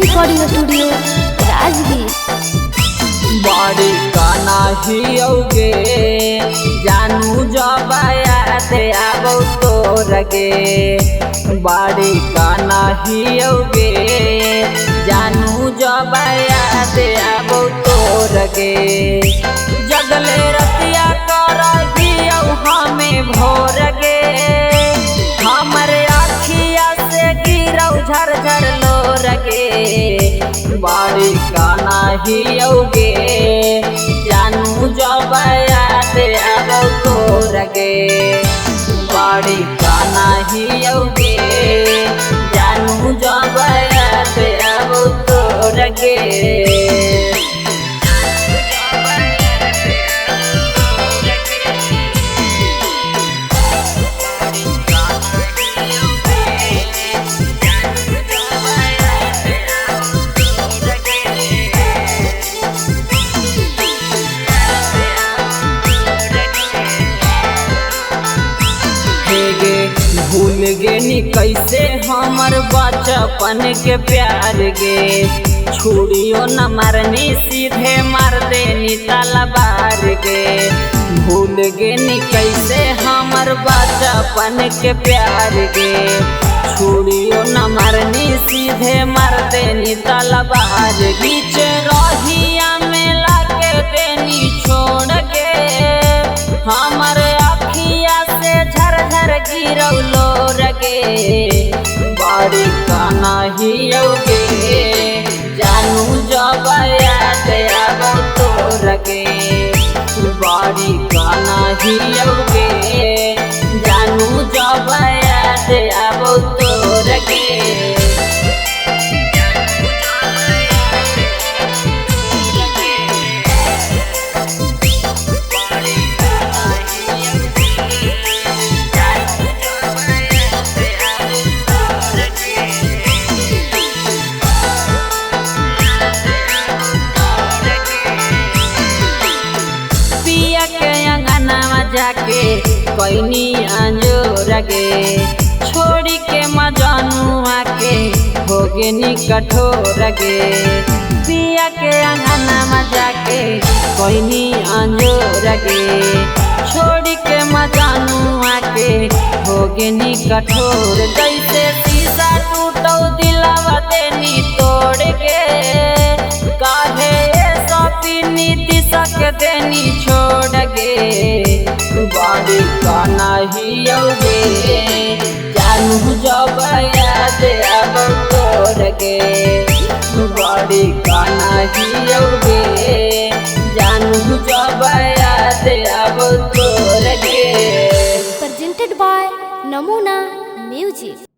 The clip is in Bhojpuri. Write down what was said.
Recording studio Rajgir. बड़ी काना हियोगे जानू जब आते आबो तोरगे। बड़ी काना हियोगे जानू जब आते आबो तोरगे। जगले रतिया कर दियो हमें भोरगे। हमरे आखिया से गिरौ झरझर लोरगे। बड़ी काना हियोगे जानू जब आते आबो तोरगे। बड़ी काना हियोगे जानू जब आते आबो तोरगे। भूल गे नी कैसे हमर बचपन के प्यार गे। छुड़ियो न मारनी सीधे मार देनी तलवार गे। भूल गे नी कैसे हमर बचपन के प्यार गे। छुड़ियो न मारनी सीधे मार देनी तलवार। बीच रहिया में लाके देनी छोड़ के। हमर अखिया से झरझर गिरौलो रगे। बड़ी काना हियोगे जानू जब आते आबो तोरगे। बड़ी काना हियोगे जानू जब आते आबो तोरगे। जाके कैनी अंजोरगे। छोड़ी के मजनुआ के होगे नी कठोरगे। पिया के अंगना में जाके कैनी अंजोरगे। छोड़ी के मजनुआ के होगे नी कठोर। जैसे शीशा टूटो दिलवा देनी तोड़ के। काहे सपी नीति सक देनी छोड़ गे। बड़ी काना हियोगे जानू जब आते आबो तोरगे। बड़ी काना हियोगे जानू जब आते आबो तोरगे। प्रेजेंटेड बाय नमूना म्यूजिक।